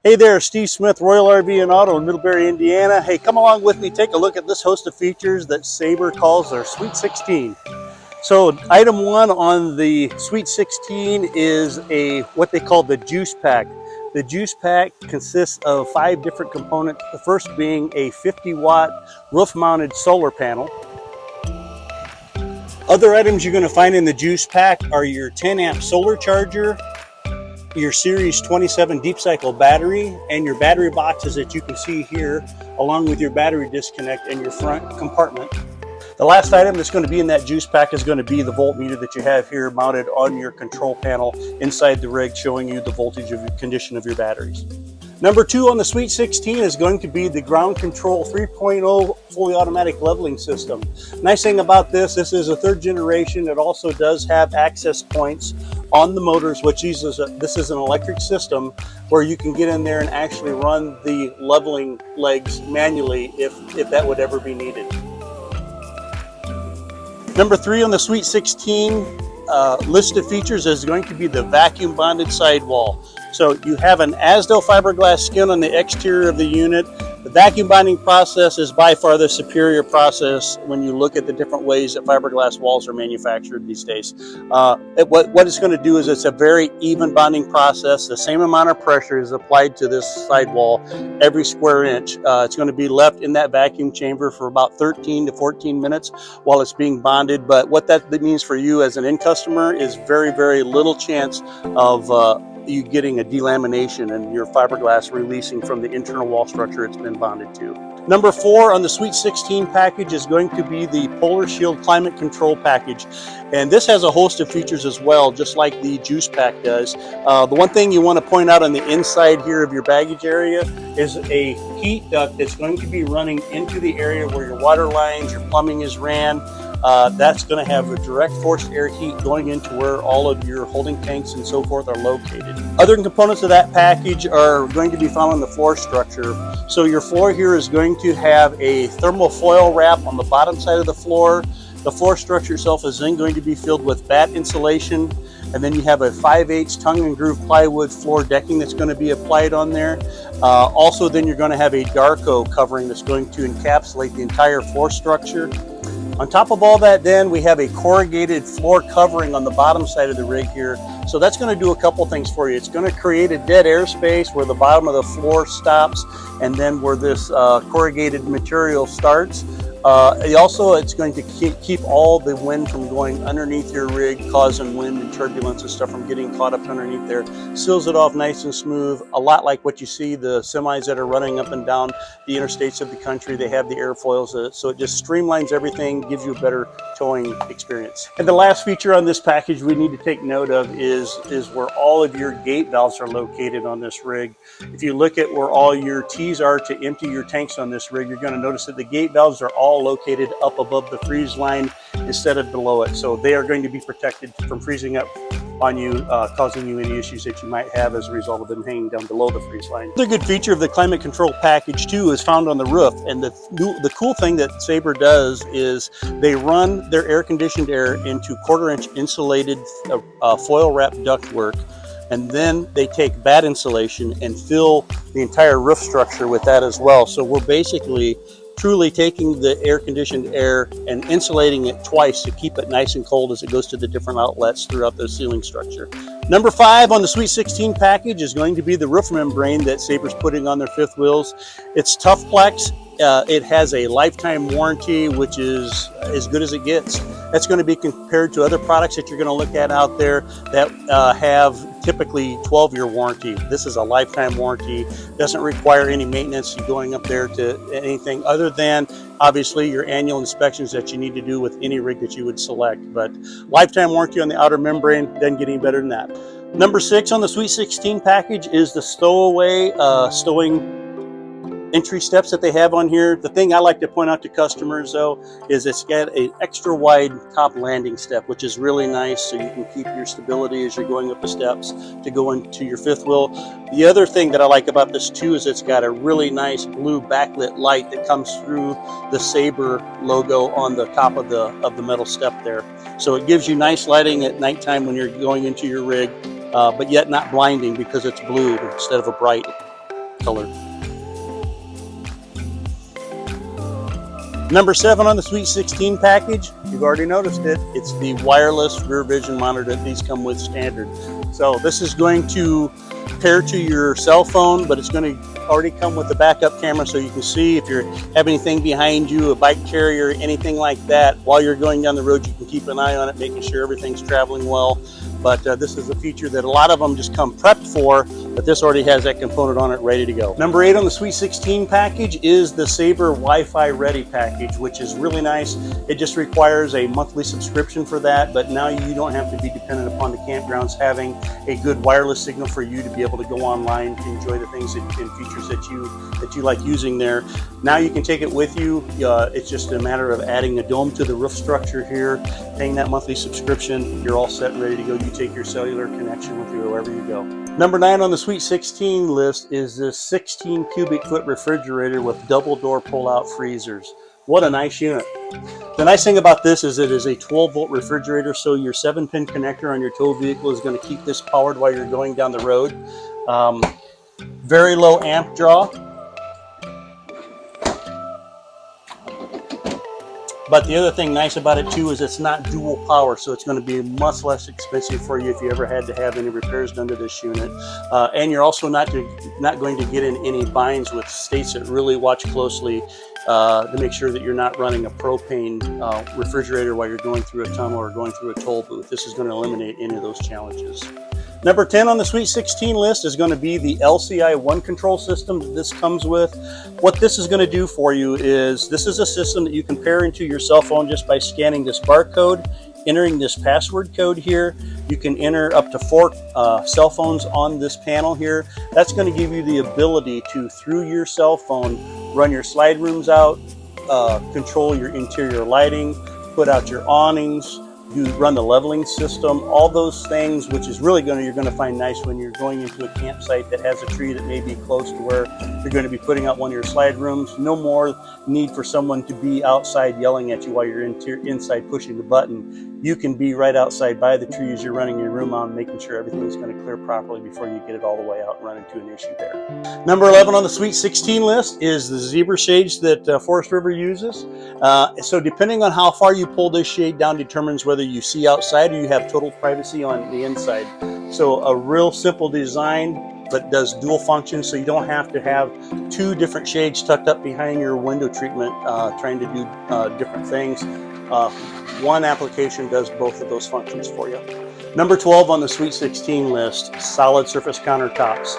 Hey there, Steve Smith, Royal RV and Auto in Middlebury, Indiana. Hey, come along with me, take a look at this host of features that Sabre calls their Sweet 16. So item one on the Sweet 16 is what they call the juice pack. The juice pack consists of 5 different components, the first being a 50-watt roof-mounted solar panel. Other items you're going to find in the juice pack are your 10-amp solar charger, your Series 27 deep cycle battery, and your battery boxes that you can see here, along with your battery disconnect and your front compartment. The last item that's going to be in that juice pack is going to be the voltmeter that you have here mounted on your control panel inside the rig, showing you the voltage of your condition of your batteries. Number 2 on the Sweet 16 is going to be the Ground Control 3.0 fully automatic leveling system. Nice thing about this is a 3rd generation. It also does have access points on the motors, which this is an electric system where you can get in there and actually run the leveling legs manually if that would ever be needed. Number 3 on the Sweet 16 list of features is going to be the vacuum bonded sidewall. So you have an Asdel fiberglass skin on the exterior of the unit. The vacuum bonding process is by far the superior process when you look at the different ways that fiberglass walls are manufactured these days. What it's going to do is it's a very even bonding process. The same amount of pressure is applied to this sidewall every square inch. It's going to be left in that vacuum chamber for about 13 to 14 minutes while it's being bonded. But what that means for you as an end customer is very, very little chance of you getting a delamination and your fiberglass releasing from the internal wall structure it's been bonded to. Number 4 on the Sweet 16 package is going to be the Polar Shield climate control package. And this has a host of features as well, just like the juice pack does. The one thing you want to point out on the inside here of your baggage area is a heat duct that's going to be running into the area where your water lines, your plumbing is ran. That's going to have a direct forced air heat going into where all of your holding tanks and so forth are located. Other components of that package are going to be found on the floor structure. So your floor here is going to have a thermal foil wrap on the bottom side of the floor. The floor structure itself is then going to be filled with batt insulation, and then you have a 5/8 tongue and groove plywood floor decking that's going to be applied on there. Also then you're going to have a Darko covering that's going to encapsulate the entire floor structure. On top of all that, then we have a corrugated floor covering on the bottom side of the rig here. So that's going to do a couple things for you. It's going to create a dead airspace where the bottom of the floor stops and then where this corrugated material starts. It's going to keep all the wind from going underneath your rig, causing wind and turbulence and stuff from getting caught up underneath there. Seals it off nice and smooth, a lot like what you see the semis that are running up and down the interstates of the country. They have the airfoils, so it just streamlines everything, gives you a better towing experience. And the last feature on this package we need to take note of is where all of your gate valves are located on this rig. If you look at where all your T's are to empty your tanks on this rig, you're going to notice that the gate valves are all located up above the freeze line instead of below it. So they are going to be protected from freezing up on you, causing you any issues that you might have as a result of them hanging down below the freeze line. Another good feature of the climate control package too is found on the roof. And the cool thing that Sabre does is they run their air conditioned air into 1/4-inch insulated foil wrap ductwork. And then they take batt insulation and fill the entire roof structure with that as well. So we're basically truly taking the air-conditioned air and insulating it twice to keep it nice and cold as it goes to the different outlets throughout the ceiling structure. Number 5 on the Sweet 16 package is going to be the roof membrane that Sabre's putting on their 5th wheels. It's Toughplex. It has a lifetime warranty, which is as good as it gets. That's going to be compared to other products that you're going to look at out there that have typically 12-year warranty. This is a lifetime warranty. Doesn't require any maintenance going up there to anything other than obviously your annual inspections that you need to do with any rig that you would select. But lifetime warranty on the outer membrane, doesn't get any better than that. Number 6 on the Sweet 16 package is the stowaway stowing entry steps that they have on here. The thing I like to point out to customers though is it's got an extra wide top landing step, which is really nice, so you can keep your stability as you're going up the steps to go into your 5th wheel. The other thing that I like about this too is it's got a really nice blue backlit light that comes through the Sabre logo on the top of the metal step there. So it gives you nice lighting at nighttime when you're going into your rig, but yet not blinding because it's blue instead of a bright. color. Number 7 on the Sweet 16 package, you've already noticed it, it's the wireless rear vision monitor that these come with standard. So this is going to pair to your cell phone, but it's going to already come with the backup camera, so you can see if you have anything behind you, a bike carrier, anything like that. While you're going down the road, you can keep an eye on it, making sure everything's traveling well. But this is a feature that a lot of them just come prepped for, but this already has that component on it ready to go. Number 8 on the Sweet 16 package is the Sabre Wi-Fi Ready package, which is really nice. It just requires a monthly subscription for that, but now you don't have to be dependent upon the campgrounds having a good wireless signal for you to be able to go online to enjoy the things and features that you like using there. Now you can take it with you. It's just a matter of adding a dome to the roof structure here, paying that monthly subscription. You're all set and ready to go. You take your cellular connection with you wherever you go. Number 9 on the Sweet 16 list is this 16 cubic foot refrigerator with double door pull-out freezers. What a nice unit. The nice thing about this is it is a 12-volt refrigerator, so your 7-pin connector on your tow vehicle is going to keep this powered while you're going down the road. Very low amp draw. But the other thing nice about it too is it's not dual power, so it's going to be much less expensive for you if you ever had to have any repairs done to this unit. And you're also not going to get in any binds with states that really watch closely to make sure that you're not running a propane refrigerator while you're going through a tunnel or going through a toll booth. This is going to eliminate any of those challenges. Number 10 on the Sweet 16 list is going to be the LCI One control system that this comes with. What this is going to do for you is this is a system that you can pair into your cell phone just by scanning this barcode, entering this password code here. You can enter up to 4 cell phones on this panel here. That's going to give you the ability to, through your cell phone, run your slide rooms out, control your interior lighting, put out your awnings, you run the leveling system, all those things, which is really you're going to find nice when you're going into a campsite that has a tree that may be close to where you're going to be putting out one of your slide rooms. No more need for someone to be outside yelling at you while you're inside pushing the button. You can be right outside by the trees you're running your room on, making sure everything's going to clear properly before you get it all the way out and run into an issue there. Number 11 on the Sweet 16 list is the zebra shades that Forest River uses. So depending on how far you pull this shade down determines whether you see outside or you have total privacy on the inside. So a real simple design, but does dual function, so you don't have to have 2 different shades tucked up behind your window treatment trying to do different things. One application does both of those functions for you. Number 12 on the Sweet 16 list, solid surface countertops.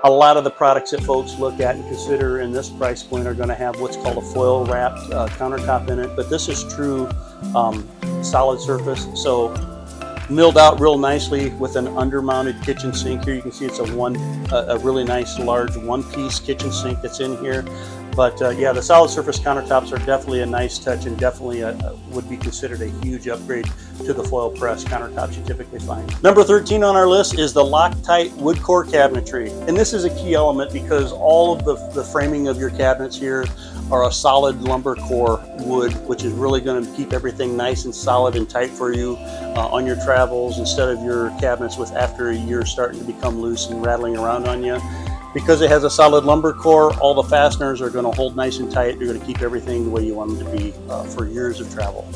A lot of the products that folks look at and consider in this price point are going to have what's called a foil wrapped countertop in it, but this is true solid surface. So milled out real nicely with an undermounted kitchen sink. Here you can see it's a really nice large one-piece kitchen sink that's in here. But yeah, the solid surface countertops are definitely a nice touch and definitely would be considered a huge upgrade to the foil press countertops you typically find. Number 13 on our list is the Loctite wood core cabinetry. And this is a key element because all of the framing of your cabinets here are a solid lumber core wood, which is really going to keep everything nice and solid and tight for you on your travels, instead of your cabinets with after a year starting to become loose and rattling around on you. Because it has a solid lumber core, all the fasteners are going to hold nice and tight. You're going to keep everything the way you want them to be for years of travel.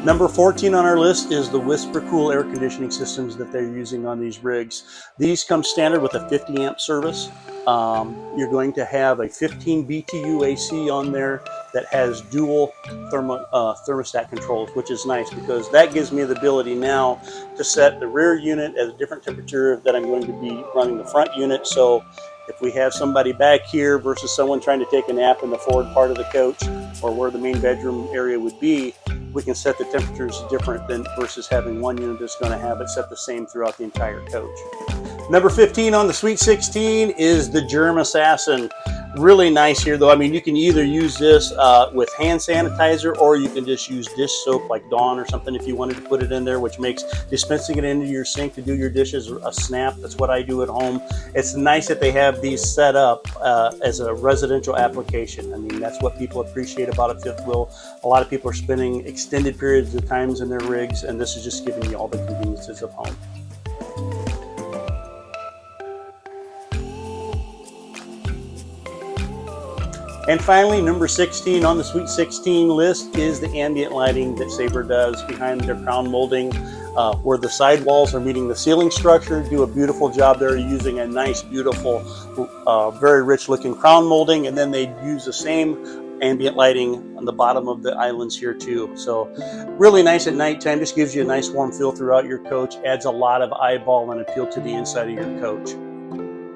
Number 14 on our list is the Whisper Cool air conditioning systems that they're using on these rigs. These come standard with a 50 amp service. You're going to have a 15 BTU AC on there that has dual thermostat controls, which is nice because that gives me the ability now to set the rear unit at a different temperature that I'm going to be running the front unit. So if we have somebody back here versus someone trying to take a nap in the forward part of the coach or where the main bedroom area would be, we can set the temperatures different than versus having one unit that's going to have it set the same throughout the entire coach. Number 15 on the Sweet 16 is the Germ Assassin. Really nice here though. I mean, you can either use this with hand sanitizer or you can just use dish soap like Dawn or something if you wanted to put it in there, which makes dispensing it into your sink to do your dishes a snap. That's what I do at home. It's nice that they have these set up as a residential application. I mean, that's what people appreciate about it, fifth wheel. A lot of people are spending extended periods of times in their rigs, and this is just giving you all the conveniences of home. And finally, number 16 on the Sweet 16 list is the ambient lighting that Sabre does behind their crown molding, where the sidewalls are meeting the ceiling structure. Do a beautiful job there using a nice, beautiful, very rich looking crown molding, and then they use the same ambient lighting on the bottom of the islands here too. So really nice at nighttime, just gives you a nice warm feel throughout your coach, adds a lot of eyeball and appeal to the inside of your coach.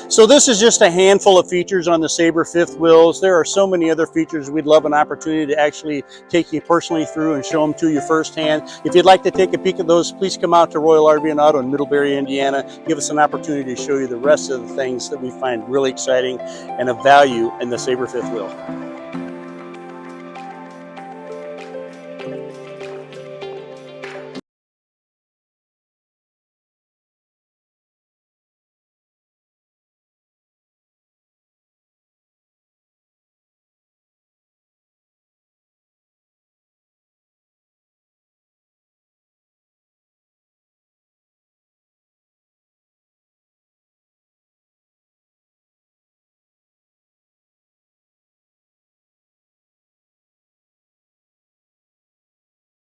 So this is just a handful of features on the Sabre fifth wheels. There are so many other features. We'd love an opportunity to actually take you personally through and show them to you firsthand. If you'd like to take a peek at those, please come out to Royal RV and Auto in Middlebury, Indiana. Give us an opportunity to show you the rest of the things that we find really exciting and of value in the Sabre fifth wheel.